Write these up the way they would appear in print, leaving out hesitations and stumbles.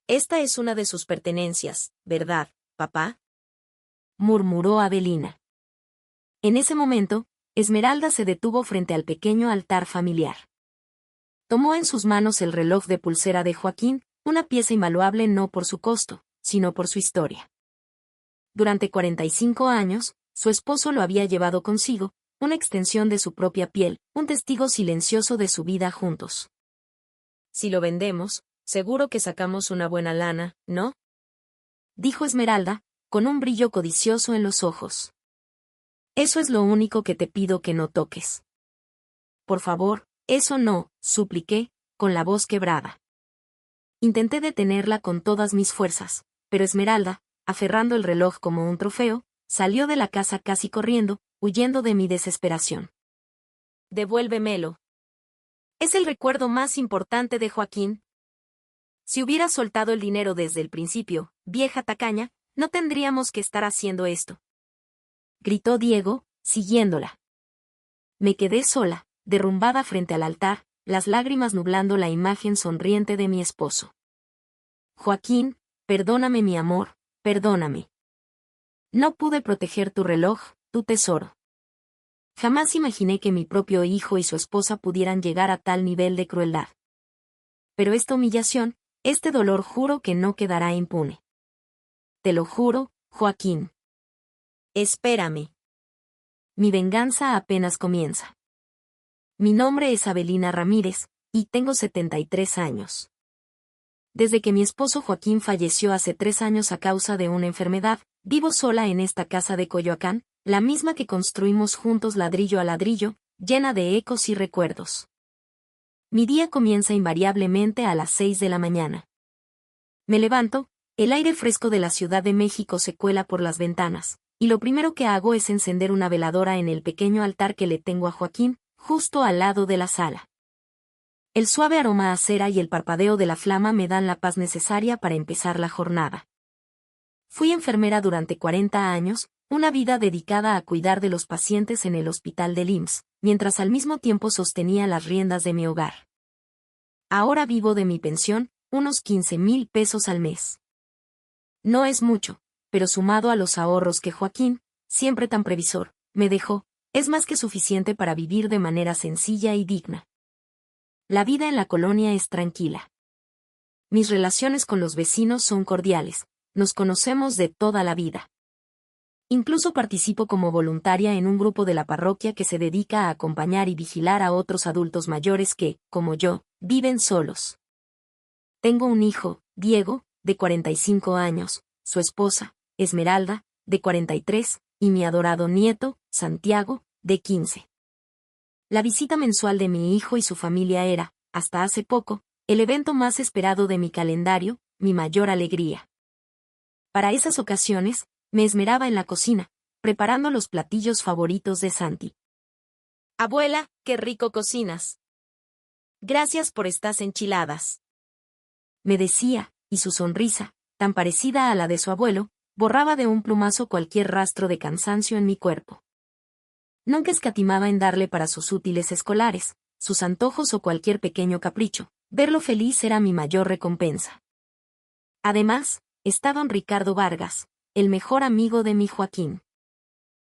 Esta es una de sus pertenencias, ¿verdad, papá?, murmuró Avelina. En ese momento, Esmeralda se detuvo frente al pequeño altar familiar. Tomó en sus manos el reloj de pulsera de Joaquín, una pieza invaluable no por su costo, sino por su historia. Durante 45 años, su esposo lo había llevado consigo, una extensión de su propia piel, un testigo silencioso de su vida juntos. Si lo vendemos, seguro que sacamos una buena lana, ¿no?, dijo Esmeralda, con un brillo codicioso en los ojos. Eso es lo único que te pido que no toques. Por favor, eso no, supliqué, con la voz quebrada. Intenté detenerla con todas mis fuerzas, pero Esmeralda, aferrando el reloj como un trofeo, salió de la casa casi corriendo, huyendo de mi desesperación. Devuélvemelo. Es el recuerdo más importante de Joaquín. Si hubieras soltado el dinero desde el principio, vieja tacaña, no tendríamos que estar haciendo esto, gritó Diego, siguiéndola. Me quedé sola, derrumbada frente al altar, las lágrimas nublando la imagen sonriente de mi esposo. Joaquín, perdóname mi amor, perdóname. No pude proteger tu reloj, tu tesoro. Jamás imaginé que mi propio hijo y su esposa pudieran llegar a tal nivel de crueldad. Pero esta humillación, este dolor juro que no quedará impune. Te lo juro, Joaquín. Espérame. Mi venganza apenas comienza. Mi nombre es Avelina Ramírez, y tengo 73 años. Desde que mi esposo Joaquín falleció hace 3 años a causa de una enfermedad, vivo sola en esta casa de Coyoacán, la misma que construimos juntos ladrillo a ladrillo, llena de ecos y recuerdos. Mi día comienza invariablemente a las 6 de la mañana. Me levanto, el aire fresco de la Ciudad de México se cuela por las ventanas, y lo primero que hago es encender una veladora en el pequeño altar que le tengo a Joaquín, justo al lado de la sala. El suave aroma a cera y el parpadeo de la flama me dan la paz necesaria para empezar la jornada. Fui enfermera durante 40 años, una vida dedicada a cuidar de los pacientes en el hospital del IMSS, mientras al mismo tiempo sostenía las riendas de mi hogar. Ahora vivo de mi pensión, unos 15,000 pesos al mes. No es mucho, pero sumado a los ahorros que Joaquín, siempre tan previsor, me dejó, es más que suficiente para vivir de manera sencilla y digna. La vida en la colonia es tranquila. Mis relaciones con los vecinos son cordiales, nos conocemos de toda la vida. Incluso participo como voluntaria en un grupo de la parroquia que se dedica a acompañar y vigilar a otros adultos mayores que, como yo, viven solos. Tengo un hijo, Diego, de 45 años, su esposa, Esmeralda, de 43, y mi adorado nieto, Santiago, de 15. La visita mensual de mi hijo y su familia era, hasta hace poco, el evento más esperado de mi calendario, mi mayor alegría. Para esas ocasiones, me esmeraba en la cocina, preparando los platillos favoritos de Santi. Abuela, qué rico cocinas. Gracias por estas enchiladas, me decía, y su sonrisa, tan parecida a la de su abuelo, borraba de un plumazo cualquier rastro de cansancio en mi cuerpo. Nunca escatimaba en darle para sus útiles escolares, sus antojos o cualquier pequeño capricho. Verlo feliz era mi mayor recompensa. Además, está don Ricardo Vargas, el mejor amigo de mi Joaquín.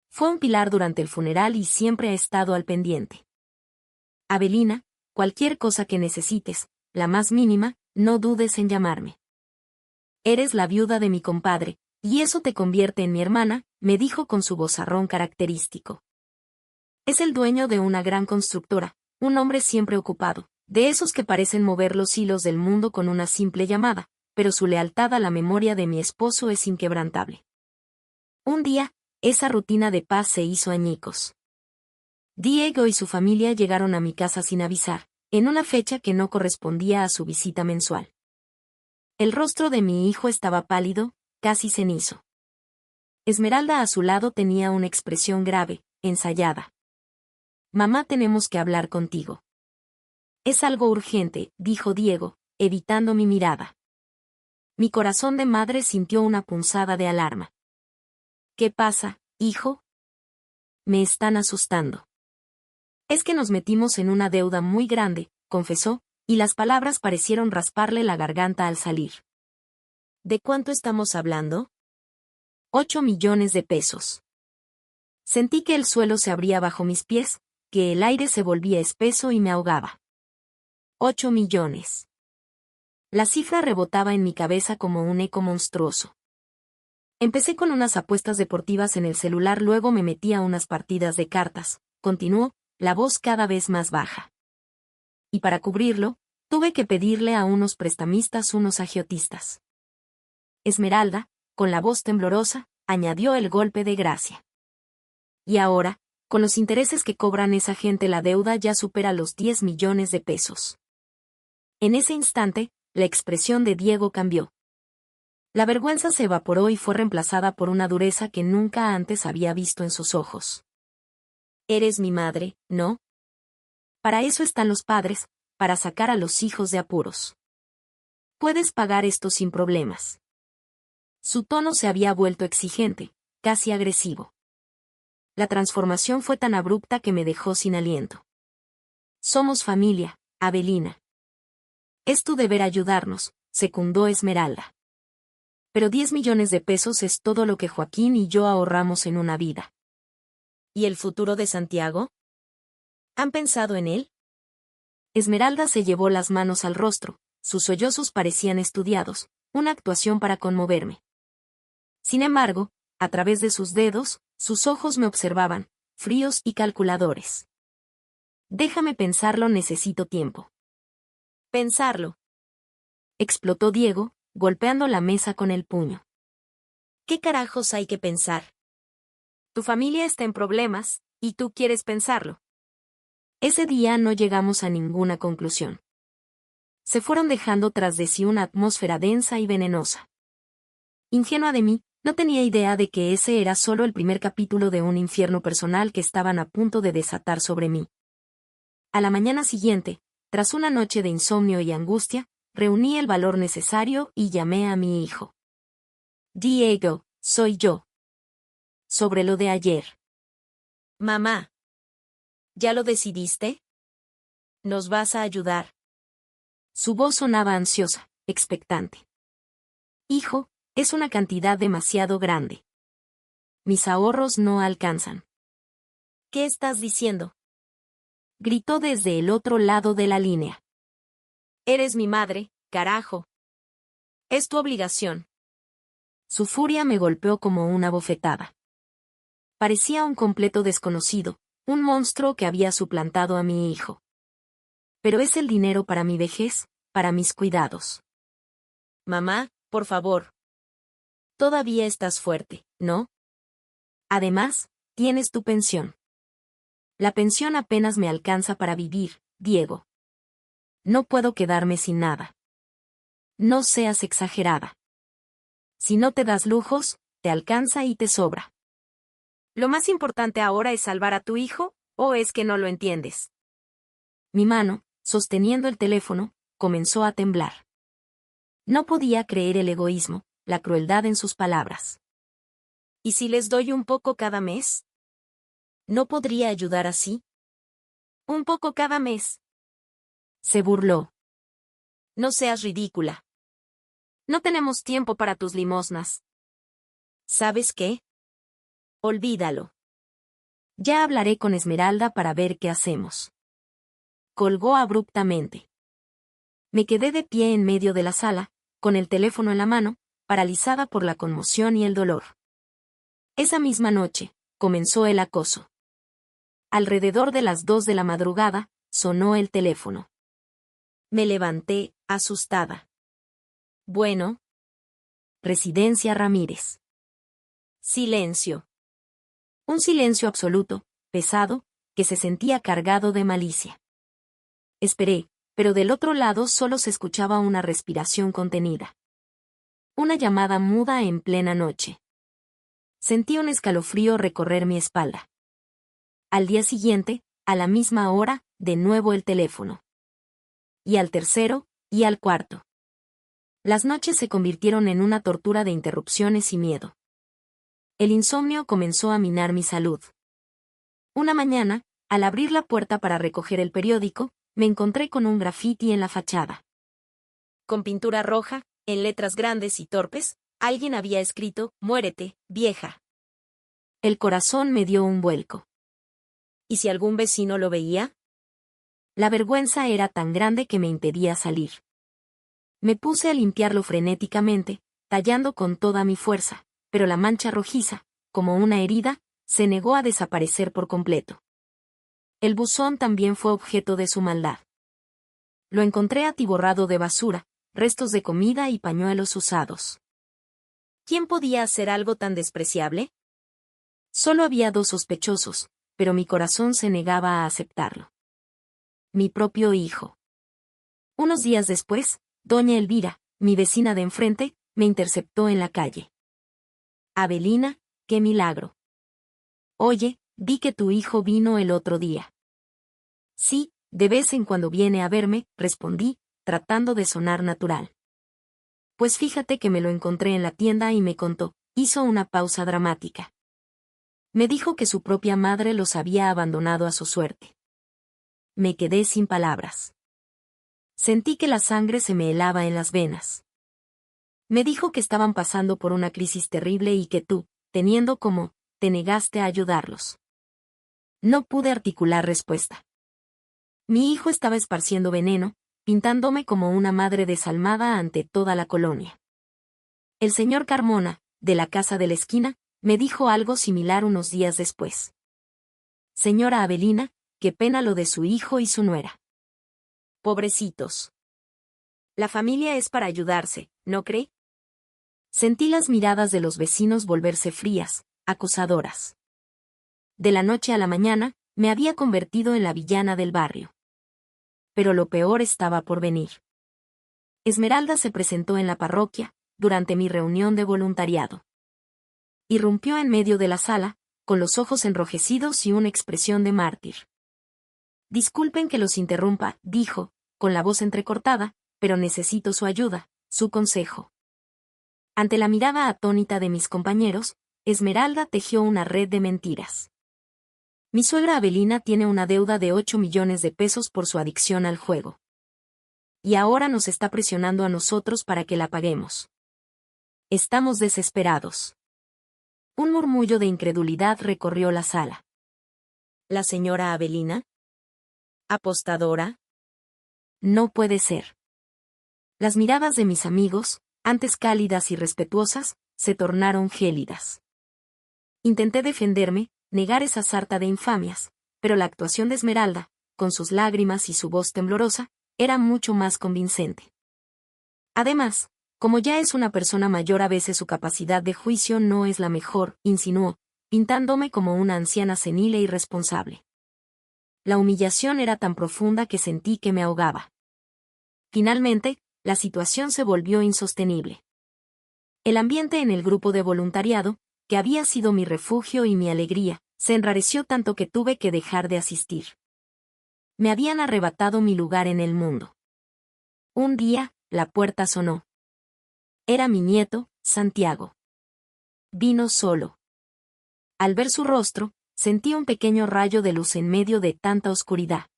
Fue un pilar durante el funeral y siempre ha estado al pendiente. Avelina, cualquier cosa que necesites, la más mínima, no dudes en llamarme. Eres la viuda de mi compadre, y eso te convierte en mi hermana, me dijo con su vozarrón característico. Es el dueño de una gran constructora, un hombre siempre ocupado, de esos que parecen mover los hilos del mundo con una simple llamada, pero su lealtad a la memoria de mi esposo es inquebrantable. Un día, esa rutina de paz se hizo añicos. Diego y su familia llegaron a mi casa sin avisar, en una fecha que no correspondía a su visita mensual. El rostro de mi hijo estaba pálido, casi cenizo. Esmeralda a su lado tenía una expresión grave, ensayada. Mamá, tenemos que hablar contigo. Es algo urgente, dijo Diego, evitando mi mirada. Mi corazón de madre sintió una punzada de alarma. ¿Qué pasa, hijo? Me están asustando. Es que nos metimos en una deuda muy grande, confesó, y las palabras parecieron rasparle la garganta al salir. ¿De cuánto estamos hablando? 8 millones de pesos. Sentí que el suelo se abría bajo mis pies, que el aire se volvía espeso y me ahogaba. 8 millones. La cifra rebotaba en mi cabeza como un eco monstruoso. Empecé con unas apuestas deportivas en el celular, luego me metí a unas partidas de cartas, continuó, la voz cada vez más baja. Y para cubrirlo, tuve que pedirle a unos prestamistas unos agiotistas. Esmeralda, con la voz temblorosa, añadió el golpe de gracia. Y ahora, con los intereses que cobran esa gente, la deuda ya supera los 10 millones de pesos. En ese instante, la expresión de Diego cambió. La vergüenza se evaporó y fue reemplazada por una dureza que nunca antes había visto en sus ojos. Eres mi madre, ¿no? Para eso están los padres, para sacar a los hijos de apuros. Puedes pagar esto sin problemas. Su tono se había vuelto exigente, casi agresivo. La transformación fue tan abrupta que me dejó sin aliento. Somos familia, Avelina. Es tu deber ayudarnos, secundó Esmeralda. Pero 10 millones de pesos es todo lo que Joaquín y yo ahorramos en una vida. ¿Y el futuro de Santiago? ¿Han pensado en él? Esmeralda se llevó las manos al rostro, sus sollozos parecían estudiados, una actuación para conmoverme. Sin embargo, a través de sus dedos, sus ojos me observaban, fríos y calculadores. Déjame pensarlo, necesito tiempo. Pensarlo. Explotó Diego, golpeando la mesa con el puño. ¿Qué carajos hay que pensar? Tu familia está en problemas, y tú quieres pensarlo. Ese día no llegamos a ninguna conclusión. Se fueron dejando tras de sí una atmósfera densa y venenosa. Ingenua de mí, no tenía idea de que ese era solo el primer capítulo de un infierno personal que estaban a punto de desatar sobre mí. A la mañana siguiente, tras una noche de insomnio y angustia, reuní el valor necesario y llamé a mi hijo. Diego, soy yo. Sobre lo de ayer. Mamá. ¿Ya lo decidiste? ¿Nos vas a ayudar? Su voz sonaba ansiosa, expectante. Hijo, es una cantidad demasiado grande. Mis ahorros no alcanzan. ¿Qué estás diciendo? Gritó desde el otro lado de la línea. Eres mi madre, carajo. Es tu obligación. Su furia me golpeó como una bofetada. Parecía un completo desconocido, un monstruo que había suplantado a mi hijo. Pero es el dinero para mi vejez, para mis cuidados. Mamá, por favor. Todavía estás fuerte, ¿no? Además, tienes tu pensión. La pensión apenas me alcanza para vivir, Diego. No puedo quedarme sin nada. No seas exagerada. Si no te das lujos, te alcanza y te sobra. ¿Lo más importante ahora es salvar a tu hijo, o es que no lo entiendes? Mi mano, sosteniendo el teléfono, comenzó a temblar. No podía creer el egoísmo, la crueldad en sus palabras. ¿Y si les doy un poco cada mes? ¿No podría ayudar así? ¿Un poco cada mes? Se burló. No seas ridícula. No tenemos tiempo para tus limosnas. ¿Sabes qué? Olvídalo. Ya hablaré con Esmeralda para ver qué hacemos. Colgó abruptamente. Me quedé de pie en medio de la sala, con el teléfono en la mano, paralizada por la conmoción y el dolor. Esa misma noche, comenzó el acoso. Alrededor de las 2 de la madrugada, sonó el teléfono. Me levanté, asustada. Bueno. Residencia Ramírez. Silencio. Un silencio absoluto, pesado, que se sentía cargado de malicia. Esperé, pero del otro lado solo se escuchaba una respiración contenida. Una llamada muda en plena noche. Sentí un escalofrío recorrer mi espalda. Al día siguiente, a la misma hora, de nuevo el teléfono. Y al tercero, y al cuarto. Las noches se convirtieron en una tortura de interrupciones y miedo. El insomnio comenzó a minar mi salud. Una mañana, al abrir la puerta para recoger el periódico, me encontré con un grafiti en la fachada. Con pintura roja, En letras grandes y torpes, alguien había escrito: «Muérete, vieja». El corazón me dio un vuelco. ¿Y si algún vecino lo veía? La vergüenza era tan grande que me impedía salir. Me puse a limpiarlo frenéticamente, tallando con toda mi fuerza, pero la mancha rojiza, como una herida, se negó a desaparecer por completo. El buzón también fue objeto de su maldad. Lo encontré atiborrado de basura, restos de comida y pañuelos usados. ¿Quién podía hacer algo tan despreciable? Solo había 2 sospechosos, pero mi corazón se negaba a aceptarlo. Mi propio hijo. Unos días después, doña Elvira, mi vecina de enfrente, me interceptó en la calle. «Avelina, qué milagro. Oye, vi que tu hijo vino el otro día». «Sí, de vez en cuando viene a verme», respondí, tratando de sonar natural. «Pues fíjate que me lo encontré en la tienda y me contó». Hizo una pausa dramática. Me dijo que su propia madre los había abandonado a su suerte. Me quedé sin palabras. Sentí que la sangre se me helaba en las venas. Me dijo que estaban pasando por una crisis terrible y que tú, teniendo como, te negaste a ayudarlos. No pude articular respuesta. Mi hijo estaba esparciendo veneno, pintándome como una madre desalmada ante toda la colonia. El señor Carmona, de la casa de la esquina, me dijo algo similar unos días después. «Señora Avelina, qué pena lo de su hijo y su nuera. Pobrecitos. La familia es para ayudarse, ¿no cree?» Sentí las miradas de los vecinos volverse frías, acusadoras. De la noche a la mañana, me había convertido en la villana del barrio. Pero lo peor estaba por venir. Esmeralda se presentó en la parroquia, durante mi reunión de voluntariado. Irrumpió en medio de la sala, con los ojos enrojecidos y una expresión de mártir. «Disculpen que los interrumpa», dijo, con la voz entrecortada, «pero necesito su ayuda, su consejo». Ante la mirada atónita de mis compañeros, Esmeralda tejió una red de mentiras. «Mi suegra Avelina tiene una deuda de 8 millones de pesos por su adicción al juego. Y ahora nos está presionando a nosotros para que la paguemos. Estamos desesperados». Un murmullo de incredulidad recorrió la sala. ¿La señora Avelina? ¿Apostadora? No puede ser. Las miradas de mis amigos, antes cálidas y respetuosas, se tornaron gélidas. Intenté defenderme, negar esa sarta de infamias, pero la actuación de Esmeralda, con sus lágrimas y su voz temblorosa, era mucho más convincente. Además, como ya es una persona mayor, a veces su capacidad de juicio no es la mejor, insinuó, pintándome como una anciana senil e irresponsable. La humillación era tan profunda que sentí que me ahogaba. Finalmente, la situación se volvió insostenible. El ambiente en el grupo de voluntariado, que había sido mi refugio y mi alegría, se enrareció tanto que tuve que dejar de asistir. Me habían arrebatado mi lugar en el mundo. Un día, la puerta sonó. Era mi nieto, Santiago. Vino solo. Al ver su rostro, sentí un pequeño rayo de luz en medio de tanta oscuridad.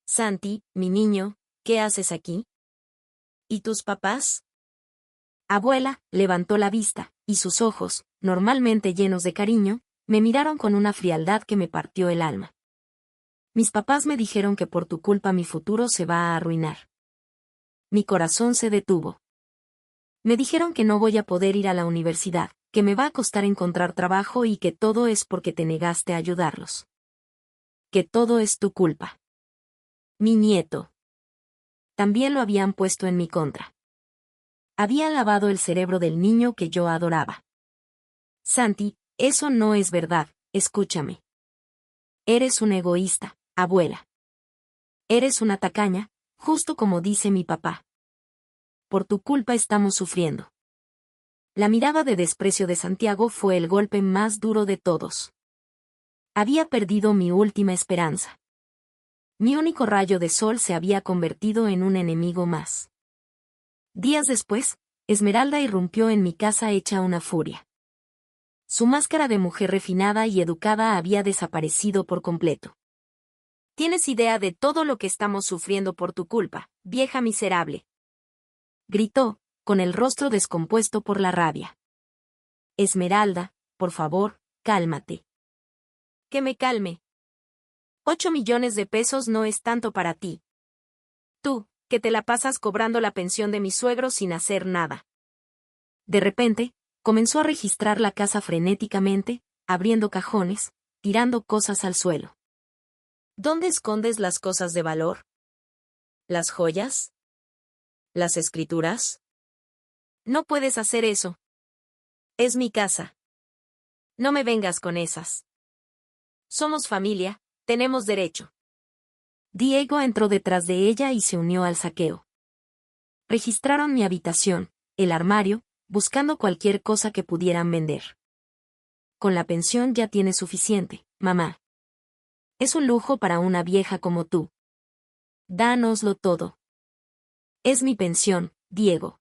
«Santi, mi niño, ¿qué haces aquí? ¿Y tus papás?» Abuela levantó la vista, y sus ojos, normalmente llenos de cariño, me miraron con una frialdad que me partió el alma. «Mis papás me dijeron que por tu culpa mi futuro se va a arruinar». Mi corazón se detuvo. Me dijeron que no voy a poder ir a la universidad, que me va a costar encontrar trabajo y que todo es porque te negaste a ayudarlos. Que todo es tu culpa. Mi nieto. También lo habían puesto en mi contra. Había lavado el cerebro del niño que yo adoraba. «Santi, eso no es verdad, escúchame. Eres un egoísta, abuela. Eres una tacaña, justo como dice mi papá. Por tu culpa estamos sufriendo». La mirada de desprecio de Santiago fue el golpe más duro de todos. Había perdido mi última esperanza. Mi único rayo de sol se había convertido en un enemigo más. Días después, Esmeralda irrumpió en mi casa hecha una furia. Su máscara de mujer refinada y educada había desaparecido por completo. «¿Tienes idea de todo lo que estamos sufriendo por tu culpa, vieja miserable?», gritó, con el rostro descompuesto por la rabia. Esmeralda, por favor, cálmate. Que me calme. 8 millones de pesos no es tanto para ti. Tú, que te la pasas cobrando la pensión de mi suegro sin hacer nada. De repente, comenzó a registrar la casa frenéticamente, abriendo cajones, tirando cosas al suelo. ¿Dónde escondes las cosas de valor? ¿Las joyas? ¿Las escrituras? No puedes hacer eso. Es mi casa. No me vengas con esas. Somos familia, tenemos derecho. Diego entró detrás de ella y se unió al saqueo. Registraron mi habitación, el armario, buscando cualquier cosa que pudieran vender. Con la pensión ya tienes suficiente, mamá. Es un lujo para una vieja como tú. Dánoslo todo. Es mi pensión, Diego.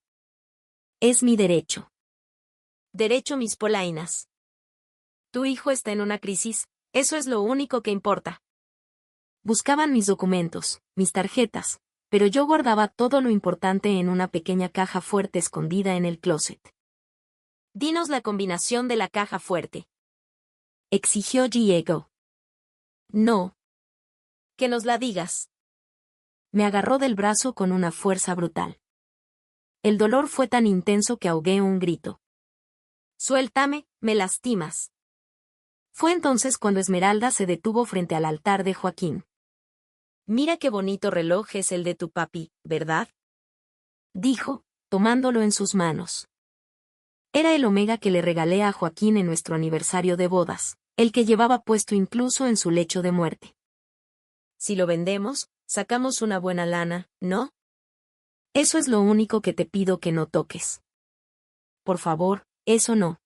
Es mi derecho. Derecho mis polainas. Tu hijo está en una crisis, eso es lo único que importa. Buscaban mis documentos, mis tarjetas, pero yo guardaba todo lo importante en una pequeña caja fuerte escondida en el closet. Dinos la combinación de la caja fuerte. Exigió Diego. No. Que nos la digas. Me agarró del brazo con una fuerza brutal. El dolor fue tan intenso que ahogué un grito. Suéltame, me lastimas. Fue entonces cuando Esmeralda se detuvo frente al altar de Joaquín. Mira qué bonito reloj es el de tu papi, ¿verdad? Dijo, tomándolo en sus manos. Era el Omega que le regalé a Joaquín en nuestro aniversario de bodas, el que llevaba puesto incluso en su lecho de muerte. Si lo vendemos, sacamos una buena lana, ¿no? Eso es lo único que te pido que no toques. Por favor, eso no.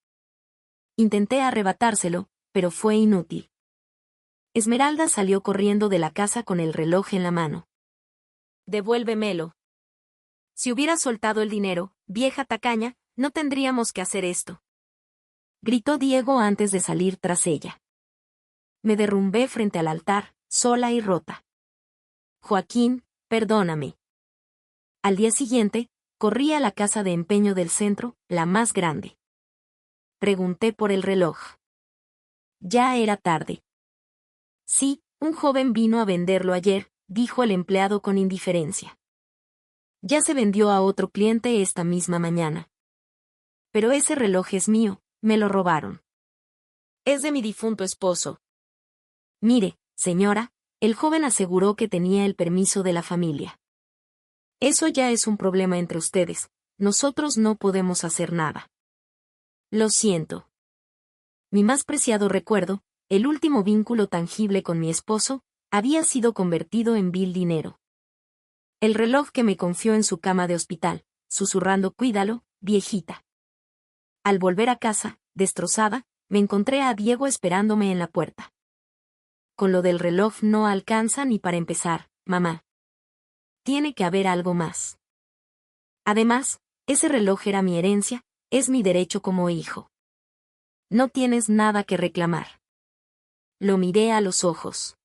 Intenté arrebatárselo, pero fue inútil. Esmeralda salió corriendo de la casa con el reloj en la mano. Devuélvemelo. Si hubieras soltado el dinero, vieja tacaña, no tendríamos que hacer esto. Gritó Diego antes de salir tras ella. Me derrumbé frente al altar, sola y rota. Joaquín, perdóname. Al día siguiente, corrí a la casa de empeño del centro, la más grande. Pregunté por el reloj. Ya era tarde. Sí, un joven vino a venderlo ayer, dijo el empleado con indiferencia. Ya se vendió a otro cliente esta misma mañana. Pero ese reloj es mío, me lo robaron. Es de mi difunto esposo. Mire, señora, el joven aseguró que tenía el permiso de la familia. Eso ya es un problema entre ustedes, nosotros no podemos hacer nada. Lo siento. Mi más preciado recuerdo, el último vínculo tangible con mi esposo, había sido convertido en vil dinero. El reloj que me confió en su cama de hospital, susurrando cuídalo, viejita. Al volver a casa, destrozada, me encontré a Diego esperándome en la puerta. Con lo del reloj no alcanza ni para empezar, mamá. Tiene que haber algo más. Además, ese reloj era mi herencia, es mi derecho como hijo. No tienes nada que reclamar. Lo miré a los ojos.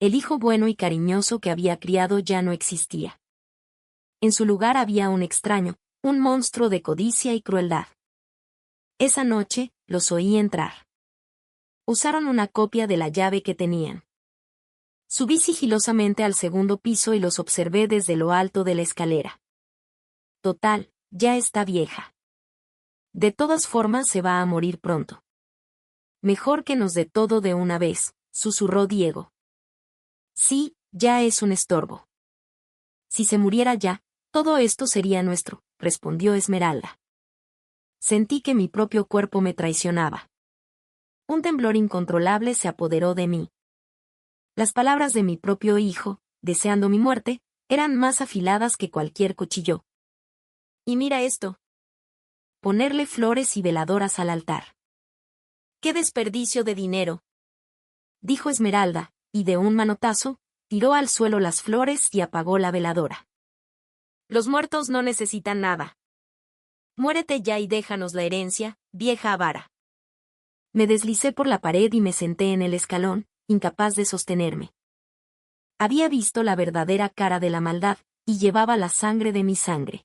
El hijo bueno y cariñoso que había criado ya no existía. En su lugar había un extraño, un monstruo de codicia y crueldad. Esa noche, los oí entrar. Usaron una copia de la llave que tenían. Subí sigilosamente al segundo piso y los observé desde lo alto de la escalera. Total, ya está vieja. De todas formas se va a morir pronto. Mejor que nos dé todo de una vez, susurró Diego. Sí, ya es un estorbo. Si se muriera ya, todo esto sería nuestro, respondió Esmeralda. Sentí que mi propio cuerpo me traicionaba. Un temblor incontrolable se apoderó de mí. Las palabras de mi propio hijo, deseando mi muerte, eran más afiladas que cualquier cuchillo. Y mira esto. Ponerle flores y veladoras al altar. ¡Qué desperdicio de dinero!, dijo Esmeralda, y de un manotazo, tiró al suelo las flores y apagó la veladora. Los muertos no necesitan nada. Muérete ya y déjanos la herencia, vieja avara. Me deslicé por la pared y me senté en el escalón, incapaz de sostenerme. Había visto la verdadera cara de la maldad, y llevaba la sangre de mi sangre.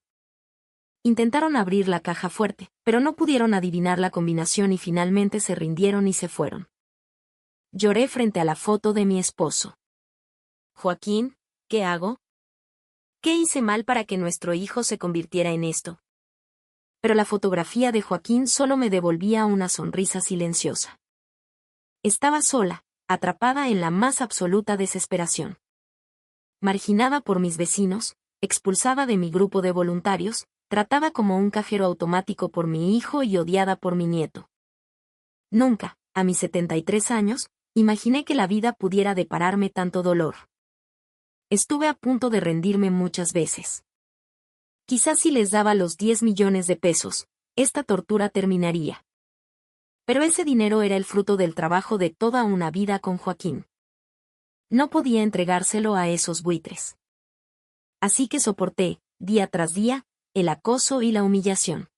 Intentaron abrir la caja fuerte, pero no pudieron adivinar la combinación y finalmente se rindieron y se fueron. Lloré frente a la foto de mi esposo. Joaquín, ¿qué hago? ¿Qué hice mal para que nuestro hijo se convirtiera en esto? Pero la fotografía de Joaquín solo me devolvía una sonrisa silenciosa. Estaba sola, atrapada en la más absoluta desesperación. Marginada por mis vecinos, expulsada de mi grupo de voluntarios, tratada como un cajero automático por mi hijo y odiada por mi nieto. Nunca, a mis 73 años, imaginé que la vida pudiera depararme tanto dolor. Estuve a punto de rendirme muchas veces. Quizás si les daba los 10 millones de pesos, esta tortura terminaría. Pero ese dinero era el fruto del trabajo de toda una vida con Joaquín. No podía entregárselo a esos buitres. Así que soporté, día tras día, el acoso y la humillación.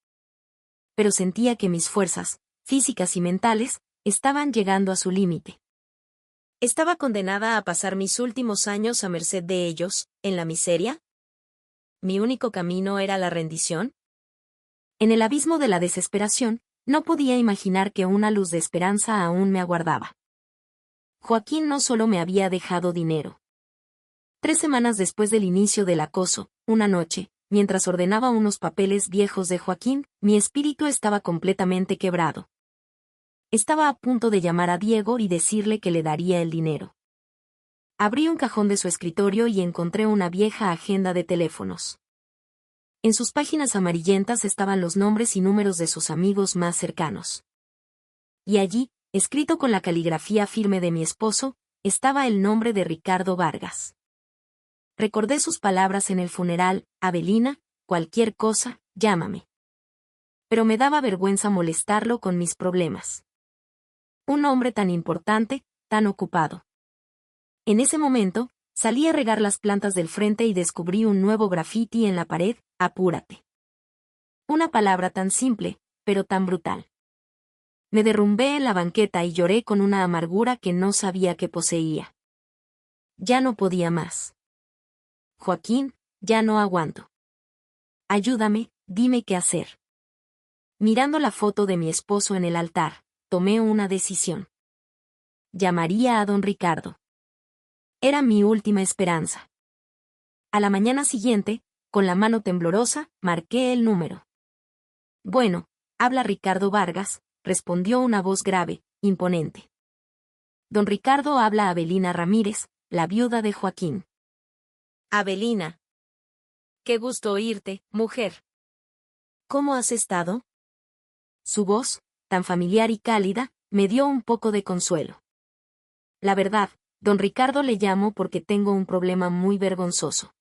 Pero sentía que mis fuerzas, físicas y mentales, estaban llegando a su límite. ¿Estaba condenada a pasar mis últimos años a merced de ellos, en la miseria? ¿Mi único camino era la rendición? En el abismo de la desesperación, no podía imaginar que una luz de esperanza aún me aguardaba. Joaquín no solo me había dejado dinero. 3 semanas después del inicio del acoso, una noche, mientras ordenaba unos papeles viejos de Joaquín, mi espíritu estaba completamente quebrado. Estaba a punto de llamar a Diego y decirle que le daría el dinero. Abrí un cajón de su escritorio y encontré una vieja agenda de teléfonos. En sus páginas amarillentas estaban los nombres y números de sus amigos más cercanos. Y allí, escrito con la caligrafía firme de mi esposo, estaba el nombre de Ricardo Vargas. Recordé sus palabras en el funeral: Avelina, cualquier cosa, llámame. Pero me daba vergüenza molestarlo con mis problemas. Un hombre tan importante, tan ocupado. En ese momento, salí a regar las plantas del frente y descubrí un nuevo grafiti en la pared: apúrate. Una palabra tan simple, pero tan brutal. Me derrumbé en la banqueta y lloré con una amargura que no sabía que poseía. Ya no podía más. Joaquín, ya no aguanto. Ayúdame, dime qué hacer. Mirando la foto de mi esposo en el altar, tomé una decisión. Llamaría a don Ricardo. Era mi última esperanza. A la mañana siguiente, con la mano temblorosa, marqué el número. Bueno, habla Ricardo Vargas, respondió una voz grave, imponente. Don Ricardo, habla Avelina Ramírez, la viuda de Joaquín. Avelina. Qué gusto oírte, mujer. ¿Cómo has estado? Su voz, tan familiar y cálida, me dio un poco de consuelo. La verdad, don Ricardo, le llamo porque tengo un problema muy vergonzoso.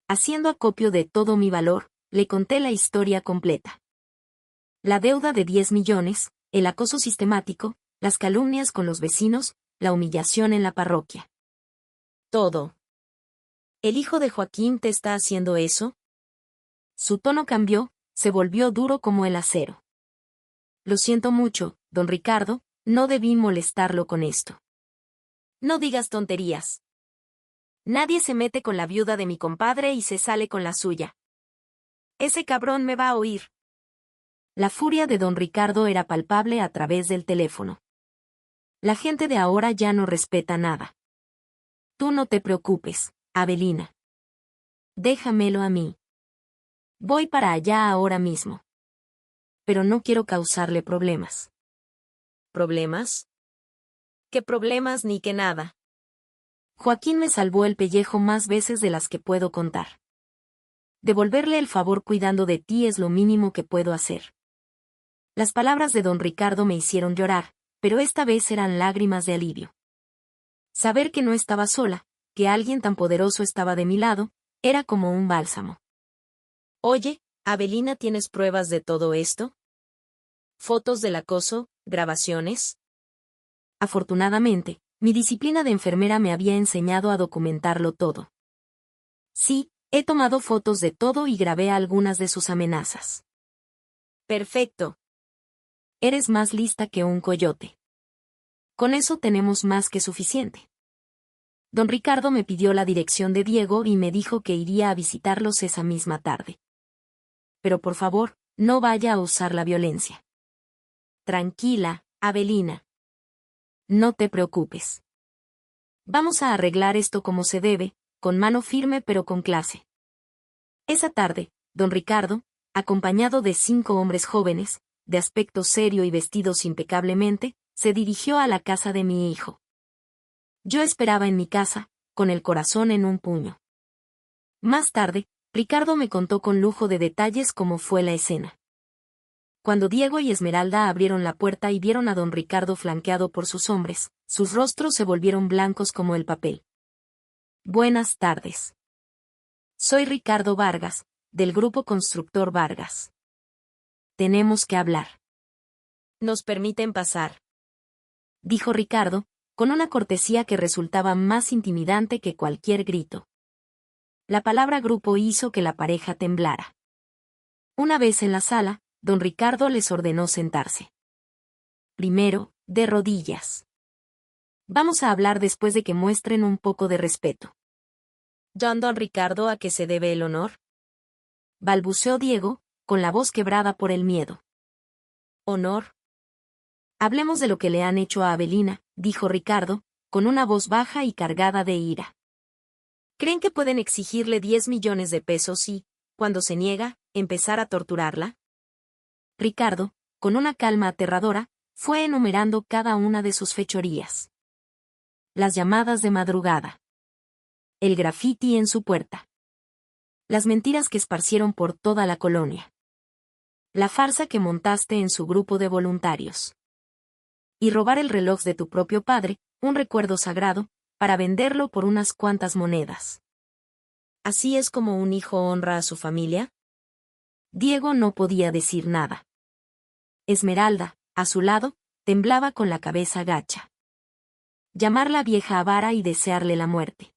Haciendo acopio de todo mi valor, le conté la historia completa. La deuda de 10 millones, el acoso sistemático, las calumnias con los vecinos, la humillación en la parroquia. Todo. ¿El hijo de Joaquín te está haciendo eso? Su tono cambió, se volvió duro como el acero. Lo siento mucho, don Ricardo, no debí molestarlo con esto. No digas tonterías. Nadie se mete con la viuda de mi compadre y se sale con la suya. Ese cabrón me va a oír. La furia de don Ricardo era palpable a través del teléfono. La gente de ahora ya no respeta nada. Tú no te preocupes, Avelina. Déjamelo a mí. Voy para allá ahora mismo. Pero no quiero causarle problemas. ¿Problemas? ¿Qué problemas ni qué nada? Joaquín me salvó el pellejo más veces de las que puedo contar. Devolverle el favor cuidando de ti es lo mínimo que puedo hacer. Las palabras de don Ricardo me hicieron llorar, pero esta vez eran lágrimas de alivio. Saber que no estaba sola, que alguien tan poderoso estaba de mi lado, era como un bálsamo. Oye, Avelina, ¿tienes pruebas de todo esto? ¿Fotos del acoso, grabaciones? Afortunadamente, mi disciplina de enfermera me había enseñado a documentarlo todo. Sí, he tomado fotos de todo y grabé algunas de sus amenazas. Perfecto. Eres más lista que un coyote. Con eso tenemos más que suficiente. Don Ricardo me pidió la dirección de Diego y me dijo que iría a visitarlos esa misma tarde. pero por favor, no vaya a usar la violencia. Tranquila, Avelina. No te preocupes. Vamos a arreglar esto como se debe, con mano firme pero con clase. Esa tarde, don Ricardo, acompañado de 5 hombres jóvenes, de aspecto serio y vestidos impecablemente, se dirigió a la casa de mi hijo. Yo esperaba en mi casa, con el corazón en un puño. Más tarde, Ricardo me contó con lujo de detalles cómo fue la escena. Cuando Diego y Esmeralda abrieron la puerta y vieron a don Ricardo flanqueado por sus hombres, sus rostros se volvieron blancos como el papel. Buenas tardes. Soy Ricardo Vargas, del Grupo Constructor Vargas. Tenemos que hablar. ¿Nos permiten pasar?, dijo Ricardo, con una cortesía que resultaba más intimidante que cualquier grito. La palabra grupo hizo que la pareja temblara. Una vez en la sala, don Ricardo les ordenó sentarse. Primero, de rodillas. Vamos a hablar después de que muestren un poco de respeto. Don Ricardo, ¿a qué se debe el honor?, balbuceó Diego, con la voz quebrada por el miedo. ¿Honor? Hablemos de lo que le han hecho a Avelina, dijo Ricardo, con una voz baja y cargada de ira. ¿Creen que pueden exigirle 10 millones de pesos y, cuando se niega, empezar a torturarla? Ricardo, con una calma aterradora, fue enumerando cada una de sus fechorías. Las llamadas de madrugada. El grafiti en su puerta. Las mentiras que esparcieron por toda la colonia. La farsa que montaste en su grupo de voluntarios. Y robar el reloj de tu propio padre, un recuerdo sagrado, para venderlo por unas cuantas monedas. ¿Así es como un hijo honra a su familia? Diego no podía decir nada. Esmeralda, a su lado, temblaba con la cabeza gacha. Llamarla vieja avara y desearle la muerte.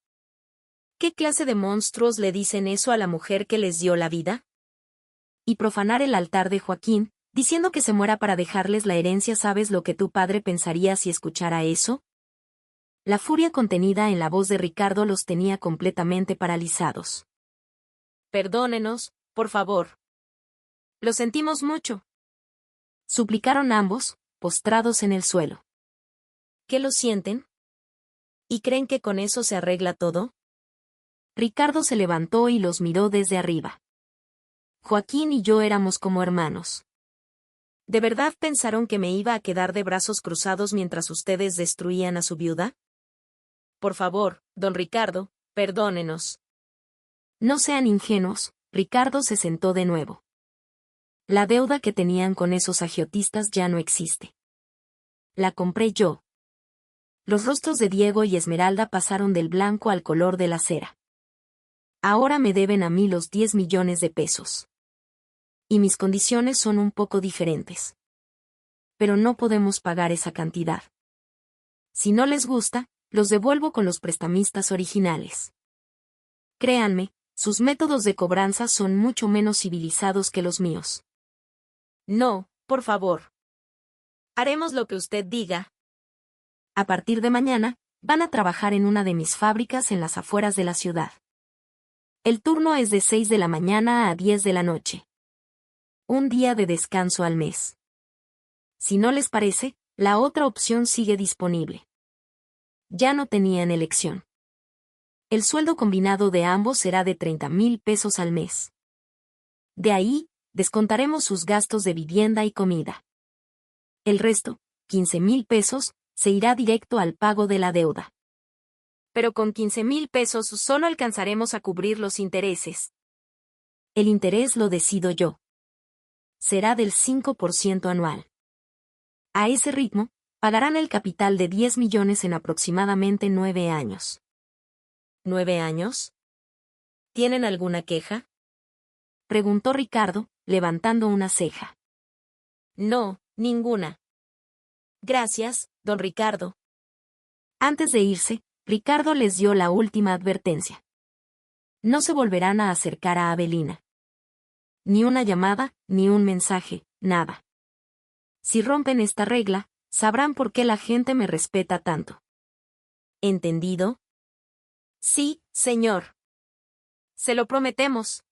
¿Qué clase de monstruos le dicen eso a la mujer que les dio la vida? Y profanar el altar de Joaquín, diciendo que se muera para dejarles la herencia. ¿Sabes lo que tu padre pensaría si escuchara eso? La furia contenida en la voz de Ricardo los tenía completamente paralizados. Perdónenos, por favor. Lo sentimos mucho, suplicaron ambos, postrados en el suelo. ¿Qué lo sienten? ¿Y creen que con eso se arregla todo? Ricardo se levantó y los miró desde arriba. Joaquín y yo éramos como hermanos. ¿De verdad pensaron que me iba a quedar de brazos cruzados mientras ustedes destruían a su viuda? Por favor, don Ricardo, perdónenos. No sean ingenuos, Ricardo se sentó de nuevo. La deuda que tenían con esos agiotistas ya no existe. La compré yo. Los rostros de Diego y Esmeralda pasaron del blanco al color de la cera. Ahora me deben a mí los 10 millones de pesos. Y mis condiciones son un poco diferentes. Pero no podemos pagar esa cantidad. Si no les gusta, los devuelvo con los prestamistas originales. Créanme, sus métodos de cobranza son mucho menos civilizados que los míos. No, por favor. Haremos lo que usted diga. A partir de mañana, van a trabajar en una de mis fábricas en las afueras de la ciudad. El turno es de 6 de la mañana a 10 de la noche. Un día de descanso al mes. Si no les parece, la otra opción sigue disponible. Ya no tenían elección. El sueldo combinado de ambos será de 30,000 pesos al mes. De ahí, descontaremos sus gastos de vivienda y comida. El resto, 15,000 pesos, se irá directo al pago de la deuda. Pero con 15,000 pesos solo alcanzaremos a cubrir los intereses. El interés lo decido yo. Será del 5% anual. A ese ritmo, pagarán el capital de 10 millones en aproximadamente 9 años. ¿9 años? ¿Tienen alguna queja?, preguntó Ricardo, levantando una ceja. No, ninguna. Gracias, don Ricardo. Antes de irse, Ricardo les dio la última advertencia. No se volverán a acercar a Avelina. Ni una llamada, ni un mensaje, nada. Si rompen esta regla, sabrán por qué la gente me respeta tanto. ¿Entendido? Sí, señor. Se lo prometemos.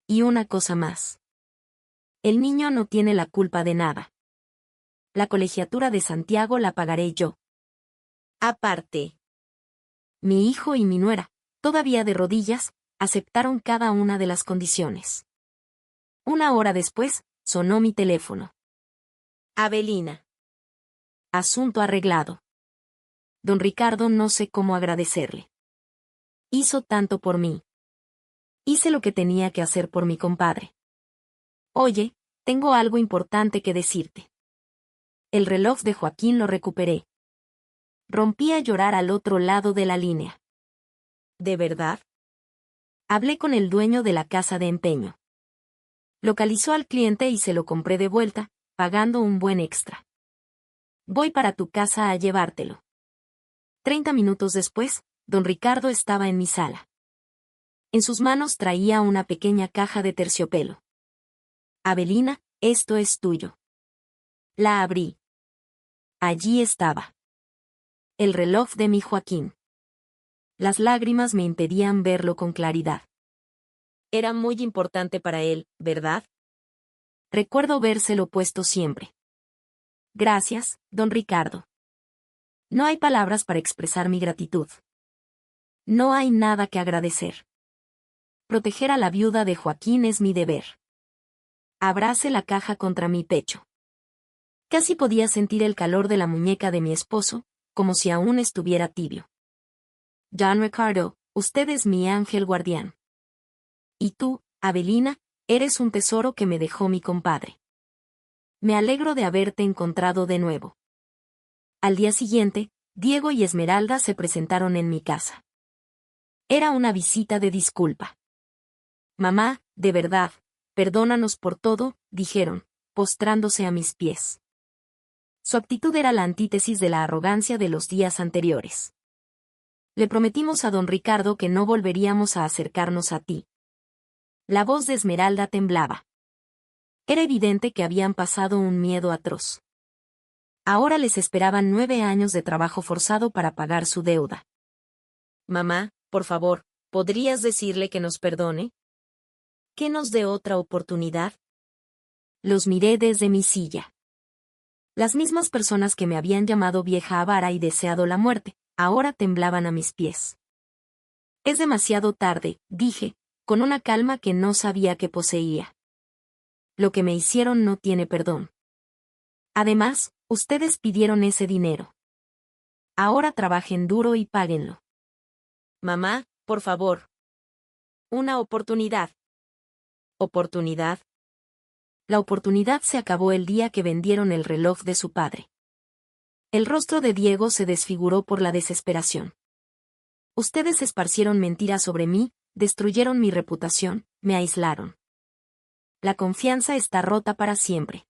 Y una cosa más. El niño no tiene la culpa de nada. La colegiatura de Santiago la pagaré yo. Aparte, mi hijo y mi nuera, todavía de rodillas, aceptaron cada una de las condiciones. Una hora después, sonó mi teléfono. Avelina. Asunto arreglado. Don Ricardo, no sé cómo agradecerle. Hizo tanto por mí. Hice lo que tenía que hacer por mi compadre. Oye, tengo algo importante que decirte. El reloj de Joaquín lo recuperé. Rompí a llorar al otro lado de la línea. ¿De verdad? Hablé con el dueño de la casa de empeño. Localizó al cliente y se lo compré de vuelta, pagando un buen extra. Voy para tu casa a llevártelo. 30 minutos después, don Ricardo estaba en mi sala. En sus manos traía una pequeña caja de terciopelo. Avelina, esto es tuyo. La abrí. Allí estaba. El reloj de mi Joaquín. Las lágrimas me impedían verlo con claridad. Era muy importante para él, ¿verdad? Recuerdo vérselo puesto siempre. Gracias, don Ricardo. No hay palabras para expresar mi gratitud. No hay nada que agradecer. Proteger a la viuda de Joaquín es mi deber. Abracé la caja contra mi pecho. Casi podía sentir el calor de la muñeca de mi esposo, como si aún estuviera tibio. Don Ricardo, usted es mi ángel guardián. Y tú, Avelina, eres un tesoro que me dejó mi compadre. Me alegro de haberte encontrado de nuevo. Al día siguiente, Diego y Esmeralda se presentaron en mi casa. Era una visita de disculpa. Mamá, de verdad, perdónanos por todo, dijeron, postrándose a mis pies. Su actitud era la antítesis de la arrogancia de los días anteriores. Le prometimos a don Ricardo que no volveríamos a acercarnos a ti. La voz de Esmeralda temblaba. Era evidente que habían pasado un miedo atroz. Ahora les esperaban 9 años de trabajo forzado para pagar su deuda. Mamá, por favor, ¿podrías decirle que nos perdone? ¿Que nos dé otra oportunidad? Los miré desde mi silla. Las mismas personas que me habían llamado vieja avara y deseado la muerte, ahora temblaban a mis pies. Es demasiado tarde, dije, con una calma que no sabía que poseía. Lo que me hicieron no tiene perdón. Además, ustedes pidieron ese dinero. Ahora trabajen duro y páguenlo. Mamá, por favor. Una oportunidad. ¿Oportunidad? La oportunidad se acabó el día que vendieron el reloj de su padre. El rostro de Diego se desfiguró por la desesperación. Ustedes esparcieron mentiras sobre mí, destruyeron mi reputación, me aislaron. La confianza está rota para siempre.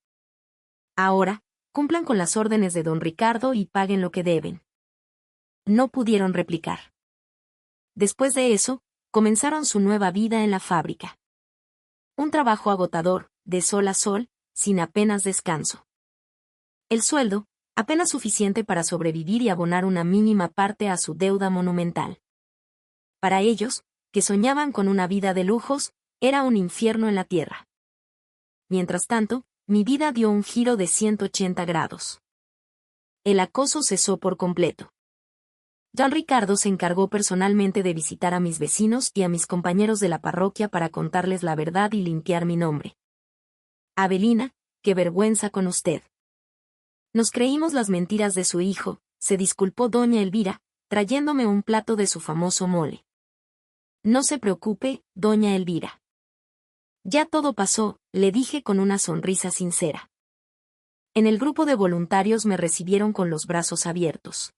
Ahora, cumplan con las órdenes de don Ricardo y paguen lo que deben. No pudieron replicar. Después de eso, comenzaron su nueva vida en la fábrica. Un trabajo agotador, de sol a sol, sin apenas descanso. El sueldo, apenas suficiente para sobrevivir y abonar una mínima parte a su deuda monumental. Para ellos, que soñaban con una vida de lujos, era un infierno en la tierra. Mientras tanto, mi vida dio un giro de 180 grados. El acoso cesó por completo. Don Ricardo se encargó personalmente de visitar a mis vecinos y a mis compañeros de la parroquia para contarles la verdad y limpiar mi nombre. Avelina, qué vergüenza con usted. Nos creímos las mentiras de su hijo, se disculpó doña Elvira, trayéndome un plato de su famoso mole. No se preocupe, doña Elvira. Ya todo pasó, le dije con una sonrisa sincera. En el grupo de voluntarios me recibieron con los brazos abiertos.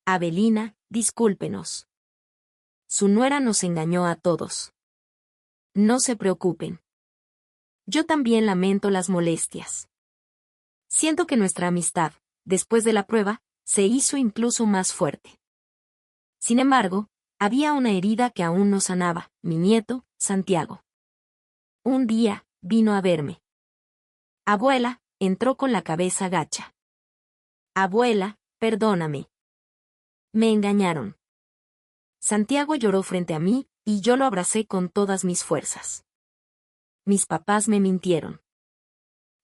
Avelina, discúlpenos. Su nuera nos engañó a todos. No se preocupen. Yo también lamento las molestias. Siento que nuestra amistad, después de la prueba, se hizo incluso más fuerte. Sin embargo, había una herida que aún no sanaba, mi nieto, Santiago. Un día, vino a verme. Abuela, entró con la cabeza gacha. Abuela, perdóname. Me engañaron. Santiago lloró frente a mí, y yo lo abracé con todas mis fuerzas. mis papás me mintieron.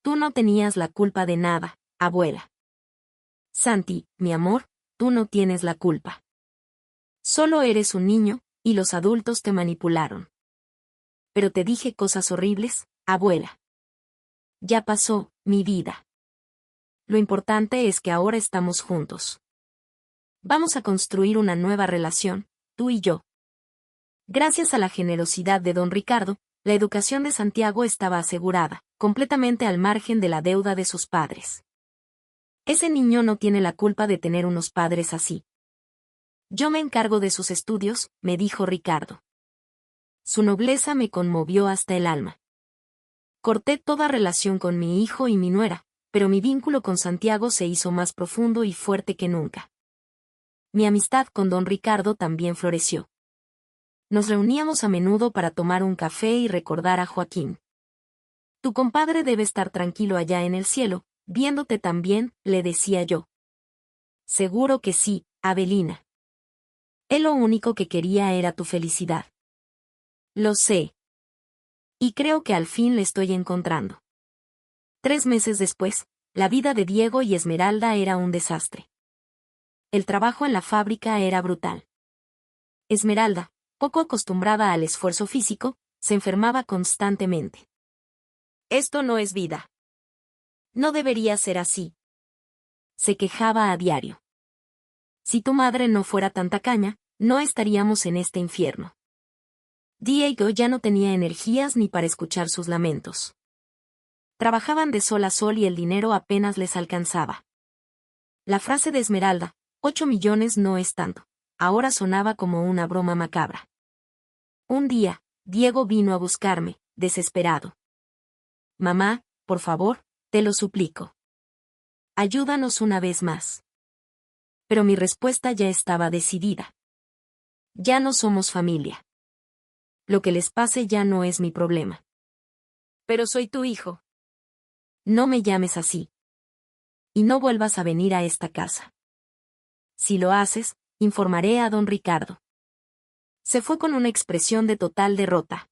Tú no tenías la culpa de nada, abuela. Santi, mi amor, tú no tienes la culpa. Solo eres un niño, y los adultos te manipularon. Pero te dije cosas horribles, abuela. Ya pasó, mi vida. Lo importante es que ahora estamos juntos. Vamos a construir una nueva relación, tú y yo. Gracias a la generosidad de don Ricardo, la educación de Santiago estaba asegurada, completamente al margen de la deuda de sus padres. Ese niño no tiene la culpa de tener unos padres así. Yo me encargo de sus estudios, me dijo Ricardo. Su nobleza me conmovió hasta el alma. Corté toda relación con mi hijo y mi nuera, pero mi vínculo con Santiago se hizo más profundo y fuerte que nunca. Mi amistad con don Ricardo también floreció. Nos reuníamos a menudo para tomar un café y recordar a Joaquín. Tu compadre debe estar tranquilo allá en el cielo, viéndote tan bien, le decía yo. Seguro que sí, Avelina. Él lo único que quería era tu felicidad. Lo sé. Y creo que al fin le estoy encontrando. 3 meses después, la vida de Diego y Esmeralda era un desastre. El trabajo en la fábrica era brutal. Esmeralda, poco acostumbrada al esfuerzo físico, se enfermaba constantemente. Esto no es vida. No debería ser así. Se quejaba a diario. Si tu madre no fuera tan tacaña, no estaríamos en este infierno. Diego ya no tenía energías ni para escuchar sus lamentos. Trabajaban de sol a sol y el dinero apenas les alcanzaba. La frase de Esmeralda, 8 millones no es tanto, ahora sonaba como una broma macabra. Un día, Diego vino a buscarme, desesperado. Mamá, por favor, te lo suplico. Ayúdanos una vez más. Pero mi respuesta ya estaba decidida. Ya no somos familia. Lo que les pase ya no es mi problema. Pero soy tu hijo. No me llames así. Y no vuelvas a venir a esta casa. Si lo haces, informaré a don Ricardo. Se fue con una expresión de total derrota.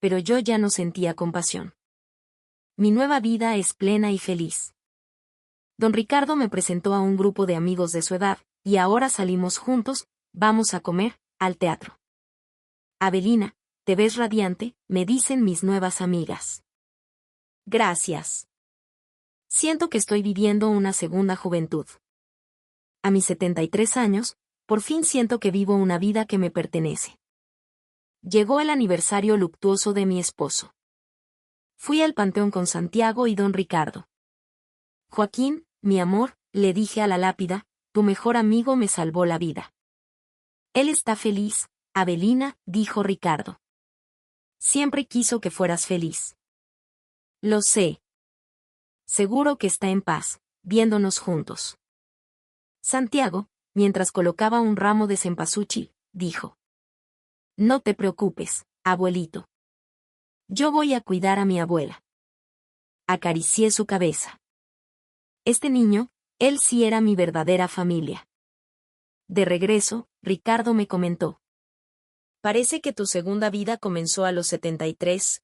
Pero yo ya no sentía compasión. Mi nueva vida es plena y feliz. Don Ricardo me presentó a un grupo de amigos de su edad, y ahora salimos juntos, vamos a comer, al teatro. Avelina, te ves radiante, me dicen mis nuevas amigas. Gracias. Siento que estoy viviendo una segunda juventud. A mis 73 años, por fin siento que vivo una vida que me pertenece. Llegó el aniversario luctuoso de mi esposo. Fui al panteón con Santiago y don Ricardo. Joaquín, mi amor, le dije a la lápida, tu mejor amigo me salvó la vida. Él está feliz, Avelina, dijo Ricardo. Siempre quiso que fueras feliz. Lo sé. Seguro que está en paz, viéndonos juntos. Santiago, mientras colocaba un ramo de cempasúchil, dijo. No te preocupes, abuelito. Yo voy a cuidar a mi abuela. Acaricié su cabeza. Este niño, él sí era mi verdadera familia. De regreso, Ricardo me comentó. Parece que tu segunda vida comenzó a los 73,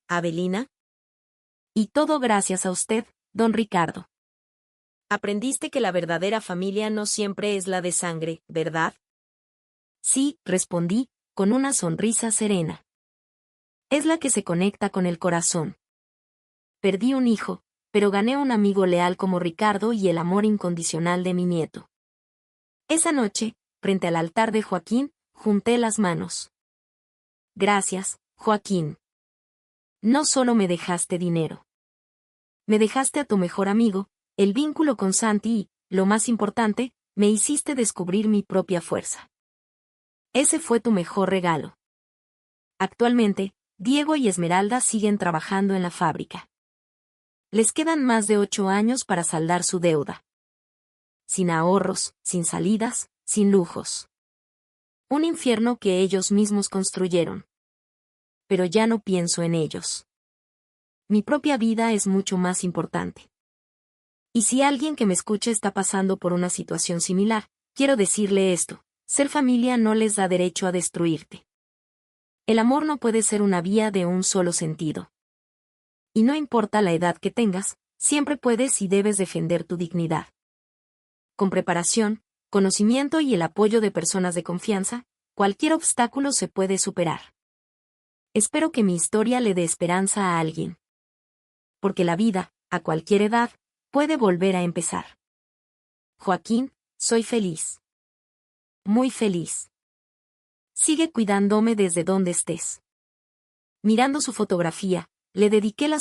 Avelina? Y todo gracias a usted, don Ricardo. Aprendiste que la verdadera familia no siempre es la de sangre, ¿verdad? Sí, respondí, con una sonrisa serena. Es la que se conecta con el corazón. Perdí un hijo, pero gané un amigo leal como Ricardo y el amor incondicional de mi nieto. Esa noche, frente al altar de Joaquín, junté las manos. Gracias, Joaquín. No solo me dejaste dinero. Me dejaste a tu mejor amigo, el vínculo con Santi y, lo más importante, me hiciste descubrir mi propia fuerza. Ese fue tu mejor regalo. Actualmente, Diego y Esmeralda siguen trabajando en la fábrica. Les quedan más de 8 años para saldar su deuda. Sin ahorros, sin salidas, sin lujos. Un infierno que ellos mismos construyeron. Pero ya no pienso en ellos. Mi propia vida es mucho más importante. Y si alguien que me escucha está pasando por una situación similar, quiero decirle esto, ser familia no les da derecho a destruirte. El amor no puede ser una vía de un solo sentido. Y no importa la edad que tengas, siempre puedes y debes defender tu dignidad. Con preparación, conocimiento y el apoyo de personas de confianza, cualquier obstáculo se puede superar. Espero que mi historia le dé esperanza a alguien. Porque la vida, a cualquier edad, puede volver a empezar. Joaquín, soy feliz. Muy feliz. Sigue cuidándome desde donde estés. Mirando su fotografía, le dediqué la